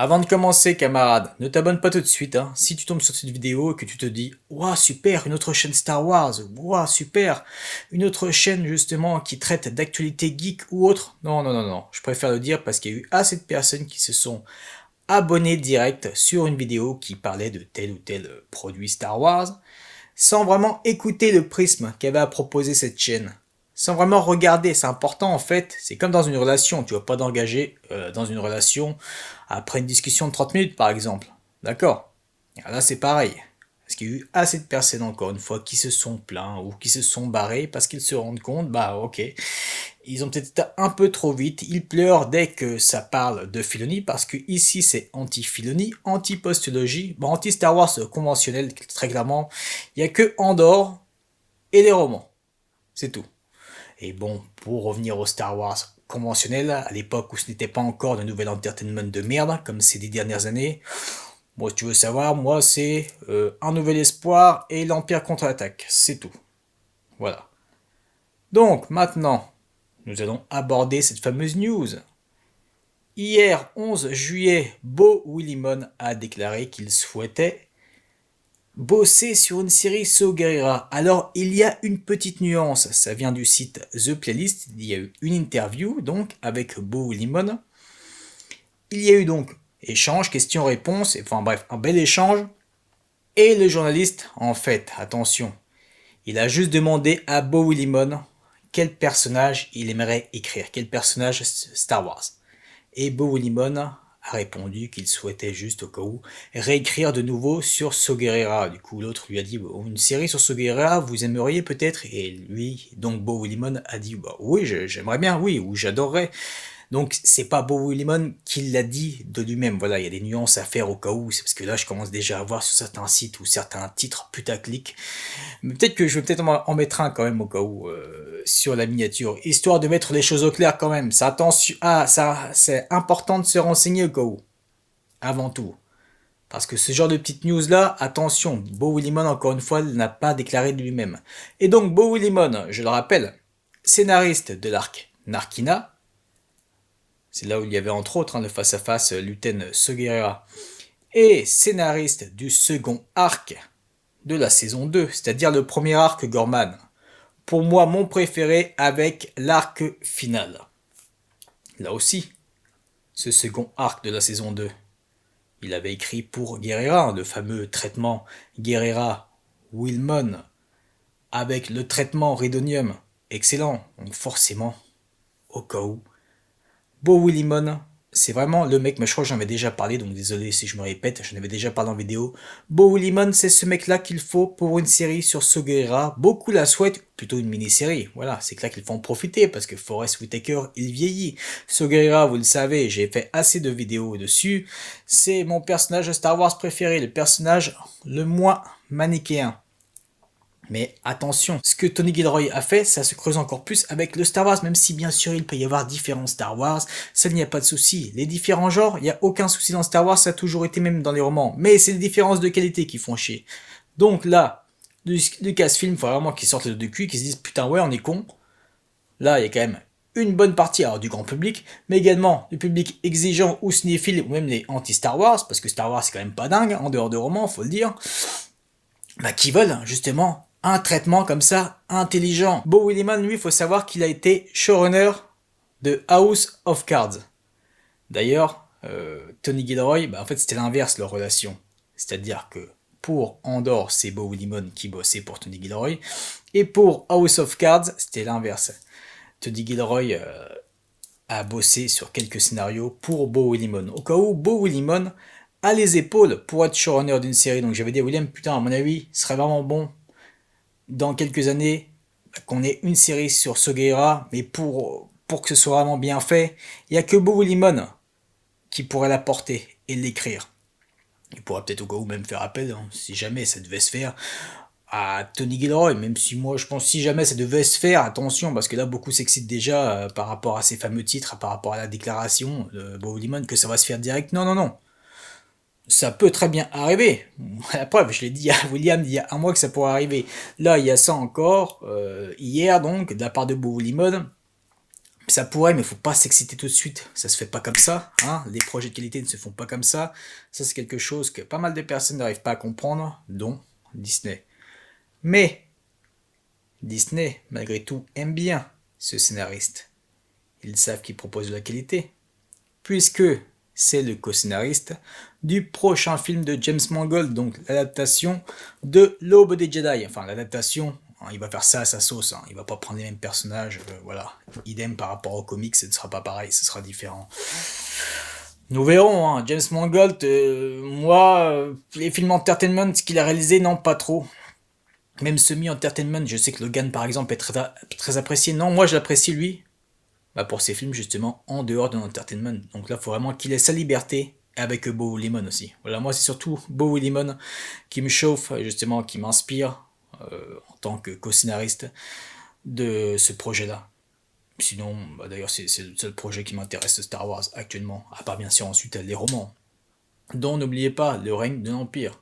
Avant de commencer, camarade, ne t'abonne pas tout de suite, hein. Si tu tombes sur cette vidéo et que tu te dis «Ouah, super, une autre chaîne Star Wars, ouah, super, une autre chaîne justement qui traite d'actualité geek ou autre», non, non, non, non, je préfère le dire parce qu'il y a eu assez de personnes qui se sont abonnées direct sur une vidéo qui parlait de tel ou tel produit Star Wars, sans vraiment écouter le prisme qu'avait à proposer cette chaîne. Sans vraiment regarder, c'est important en fait, c'est comme dans une relation, tu vas pas t'engager dans une relation après une discussion de 30 minutes par exemple. D'accord? Là c'est pareil. Parce qu'il y a eu assez de personnes encore une fois qui se sont plaints ou qui se sont barrés parce qu'ils se rendent compte, bah ok, ils ont peut-être été un peu trop vite, ils pleurent dès que ça parle de Filoni parce que ici c'est anti-Filoni, anti-postologie, bon anti-Star Wars conventionnel très clairement, il n'y a que Andorre et les romans, c'est tout. Et bon, pour revenir au Star Wars conventionnel, à l'époque où ce n'était pas encore de nouvel entertainment de merde, comme ces 10 dernières années, moi, si tu veux savoir, moi, c'est un nouvel espoir et l'Empire contre-attaque. C'est tout. Voilà. Donc, maintenant, nous allons aborder cette fameuse news. Hier, 11 juillet, Beau Willimon a déclaré qu'il souhaitait bosser sur une série Saw Gerrera. Alors, il y a une petite nuance, ça vient du site The Playlist, il y a eu une interview donc avec Beau Willimon. Il y a eu donc échange, question-réponse, enfin bref, un bel échange. Et le journaliste, en fait, attention, il a juste demandé à Beau Willimon quel personnage il aimerait écrire, quel personnage Star Wars. Et Beau Willimon a répondu qu'il souhaitait juste au cas où réécrire de nouveau sur Saw Gerrera. Du coup, l'autre lui a dit une série sur Saw Gerrera, vous aimeriez peut-être? Et lui, donc Beau Willimon a dit bah, oui, j'aimerais bien, oui, ou j'adorerais. Donc c'est pas Beau Willimon qui l'a dit de lui-même. Voilà, il y a des nuances à faire au cas où. C'est parce que là, je commence déjà à voir sur certains sites ou certains titres putaclic. Mais peut-être que je vais peut-être en mettre un quand même au cas où sur la miniature, histoire de mettre les choses au clair quand même. Ça attention, ça c'est important de se renseigner au cas où, avant tout. Parce que ce genre de petites news là, attention, Beau Willimon encore une fois n'a pas déclaré de lui-même. Et donc Beau Willimon, je le rappelle, scénariste de l'arc Narkina. C'est là où il y avait entre autres le face-à-face Luten Saw Gerrera. Et scénariste du second arc de la saison 2, c'est-à-dire le premier arc Gorman. Pour moi, mon préféré avec l'arc final. Là aussi, ce second arc de la saison 2. Il avait écrit pour Gerrera, le fameux traitement Gerrera-Wilmon, avec le traitement Ridonium. Excellent, donc forcément, au cas où, Beau Willimon, c'est vraiment le mec, mais je crois que j'en avais déjà parlé, donc désolé si je me répète, j'en avais déjà parlé en vidéo. Beau Willimon, c'est ce mec-là qu'il faut pour une série sur Saw Gerrera. Beaucoup la souhaitent, plutôt une mini-série. Voilà, c'est là qu'il faut en profiter, parce que Forest Whitaker, il vieillit. Saw Gerrera, vous le savez, j'ai fait assez de vidéos dessus. C'est mon personnage de Star Wars préféré, le personnage le moins manichéen. Mais attention, ce que Tony Gilroy a fait, ça se creuse encore plus avec le Star Wars, même si bien sûr il peut y avoir différents Star Wars, ça n'y a pas de souci. Les différents genres, il n'y a aucun souci dans Star Wars, ça a toujours été même dans les romans. Mais c'est les différences de qualité qui font chier. Donc là, Lucasfilm, faut vraiment qu'ils sortent le de cul, qu'ils se disent putain ouais on est con. Là il y a quand même une bonne partie alors, du grand public, mais également du public exigeant ou cinéphile ou même les anti-Star Wars, parce que Star Wars c'est quand même pas dingue, en dehors de romans, faut le dire. Bah, qui veulent justement un traitement comme ça intelligent. Beau Willimon, lui, il faut savoir qu'il a été showrunner de House of Cards. D'ailleurs, Tony Gilroy, bah, en fait c'était l'inverse leur relation. C'est-à-dire que pour Andor, c'est Beau Willimon qui bossait pour Tony Gilroy, et pour House of Cards, c'était l'inverse. Tony Gilroy a bossé sur quelques scénarios pour Beau Willimon. Au cas où Beau Willimon a les épaules pour être showrunner d'une série. Donc j'avais dit à William, putain, à mon avis, ce serait vraiment bon dans quelques années qu'on ait une série sur Saw Gerrera, mais pour que ce soit vraiment bien fait, il n'y a que Beau Willimon qui pourrait la porter et l'écrire. Il pourra peut-être au cas où même faire appel, hein, si jamais ça devait se faire, à Tony Gilroy, même si moi je pense si jamais ça devait se faire, attention, parce que là beaucoup s'excitent déjà par rapport à ces fameux titres, par rapport à la déclaration de Beau Willimon que ça va se faire direct. Non, non, non. Ça peut très bien arriver. La preuve, je l'ai dit à William il y a un mois que ça pourrait arriver. Là, il y a ça encore, hier donc, de la part de Beau Willimon, Ça pourrait, mais il faut pas s'exciter tout de suite. Ça se fait pas comme ça. Hein. Les projets de qualité ne se font pas comme ça. Ça, c'est quelque chose que pas mal de personnes n'arrivent pas à comprendre, dont Disney. Mais Disney, malgré tout, aime bien ce scénariste. Ils savent qu'il propose de la qualité, puisque c'est le co-scénariste du prochain film de James Mangold, donc l'adaptation de l'Aube des Jedi. Enfin, l'adaptation, hein, il va faire ça à sa sauce, hein, il va pas prendre les mêmes personnages, voilà. Idem par rapport aux comics, ce ne sera pas pareil, ce sera différent. Nous verrons, hein. James Mangold, les films entertainment qu'il a réalisés, non, pas trop. Même semi-entertainment, je sais que Logan par exemple est très apprécié. Non, moi je l'apprécie lui, pour ses films justement en dehors de l'entertainment. Donc là, il faut vraiment qu'il ait sa liberté avec Beau Lemon aussi. Voilà, moi c'est surtout Beau Lemon qui me chauffe, justement, qui m'inspire en tant que co-scénariste de ce projet-là. Sinon, d'ailleurs, c'est le seul projet qui m'intéresse de Star Wars actuellement, à part bien sûr ensuite les romans. Dont n'oubliez pas Le règne de l'Empire,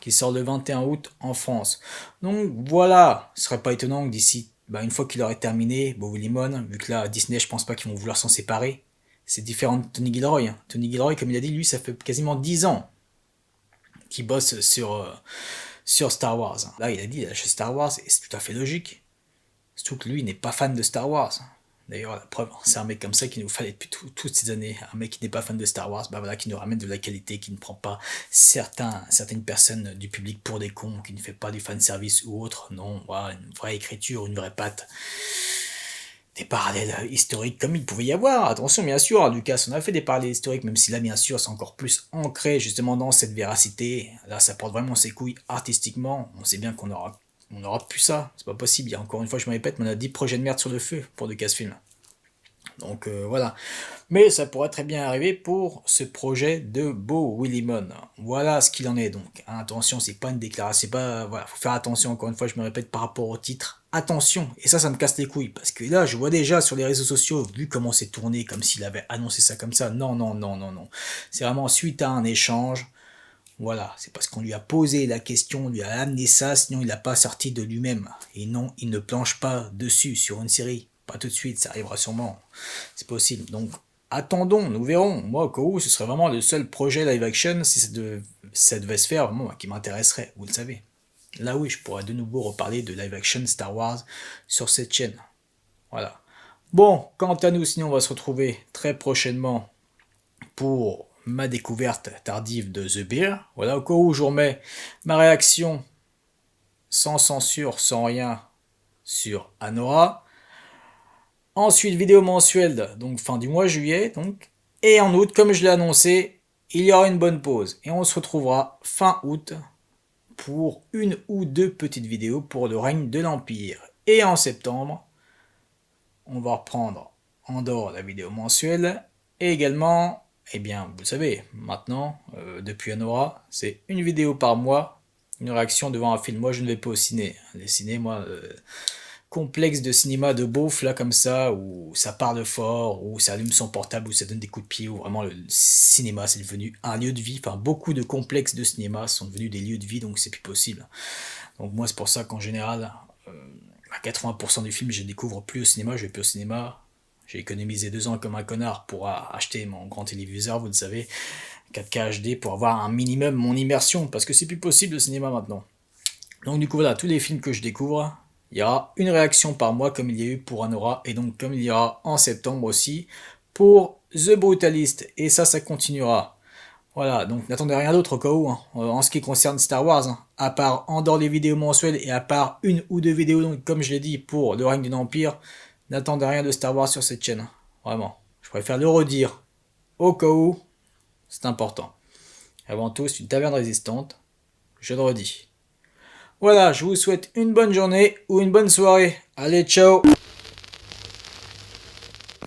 qui sort le 21 août en France. Donc voilà, ce serait pas étonnant que d'ici, une fois qu'il aurait terminé, Beau Lemon, vu que là, Disney, je pense pas qu'ils vont vouloir s'en séparer. C'est différent de Tony Gilroy. Hein. Tony Gilroy, comme il a dit, lui, ça fait quasiment 10 ans qu'il bosse sur Star Wars. Là, il a dit, il a lâché Star Wars, et c'est tout à fait logique. Surtout que lui, il n'est pas fan de Star Wars. D'ailleurs, la preuve, c'est un mec comme ça qui nous fallait depuis toutes ces années. Un mec qui n'est pas fan de Star Wars, voilà, qui nous ramène de la qualité, qui ne prend pas certaines personnes du public pour des cons, qui ne fait pas du fanservice ou autre. Non, voilà, une vraie écriture, une vraie patte. Des parallèles historiques comme il pouvait y avoir. Attention, bien sûr, Lucas, on a fait des parallèles historiques, même si là, bien sûr, c'est encore plus ancré justement dans cette véracité. Là, ça porte vraiment ses couilles artistiquement. On sait bien qu'on aura plus ça, c'est pas possible. Il y a encore une fois, je me répète, mais on a 10 projets de merde sur le feu pour Lucasfilm. Donc voilà. Mais ça pourrait très bien arriver pour ce projet de Beau Willimon. Voilà ce qu'il en est donc. Hein, attention, c'est pas une déclaration, c'est pas. Voilà, faut faire attention, encore une fois, je me répète par rapport au titre. Attention, et ça me casse les couilles, parce que là, je vois déjà sur les réseaux sociaux, vu comment c'est tourné, comme s'il avait annoncé ça comme ça. Non, non, non, non, non. C'est vraiment suite à un échange. Voilà, c'est parce qu'on lui a posé la question, on lui a amené ça, sinon il n'a pas sorti de lui-même. Et non, il ne planche pas dessus sur une série. Pas tout de suite, ça arrivera sûrement. C'est possible. Donc, attendons, nous verrons. Moi, au cas où, ce serait vraiment le seul projet live action, si ça devait se faire, vraiment, qui m'intéresserait, vous le savez. Là, oui, je pourrais de nouveau reparler de live action Star Wars sur cette chaîne. Voilà. Bon, quant à nous, sinon, on va se retrouver très prochainement pour ma découverte tardive de The Bear. Voilà, au cas où je remets ma réaction sans censure, sans rien sur Anora. Ensuite, vidéo mensuelle, donc fin du mois juillet. Donc. Et en août, comme je l'ai annoncé, il y aura une bonne pause. Et on se retrouvera fin août pour une ou deux petites vidéos pour le règne de l'Empire. Et en septembre, on va reprendre Andorre la vidéo mensuelle. Et également, eh bien, vous le savez, maintenant, depuis Anora, c'est une vidéo par mois, une réaction devant un film. Moi, je ne vais pas au ciné. Les ciné, moi, complexe de cinéma de beauf, là, comme ça, où ça parle fort, où ça allume son portable, où ça donne des coups de pied, où vraiment le cinéma, c'est devenu un lieu de vie. Enfin, beaucoup de complexes de cinéma sont devenus des lieux de vie, donc c'est plus possible. Donc moi, c'est pour ça qu'en général, à 80% du film, je découvre plus au cinéma, je vais plus au cinéma. J'ai économisé 2 ans comme un connard pour acheter mon grand téléviseur, vous le savez, 4K HD, pour avoir un minimum mon immersion, parce que c'est plus possible le cinéma maintenant. Donc du coup voilà, tous les films que je découvre, il y aura une réaction par mois comme il y a eu pour Anora, et donc comme il y aura en septembre aussi pour The Brutalist, et ça continuera. Voilà, donc n'attendez rien d'autre au cas où, hein. En ce qui concerne Star Wars, hein, à part en dehors les vidéos mensuelles et à part une ou deux vidéos, donc, comme je l'ai dit, pour le règne de l'Empire, n'attendez rien de Star Wars sur cette chaîne, hein. Vraiment. Je préfère le redire au cas où, c'est important. Avant tout, c'est une taverne résistante, je le redis. Voilà, je vous souhaite une bonne journée ou une bonne soirée. Allez, ciao!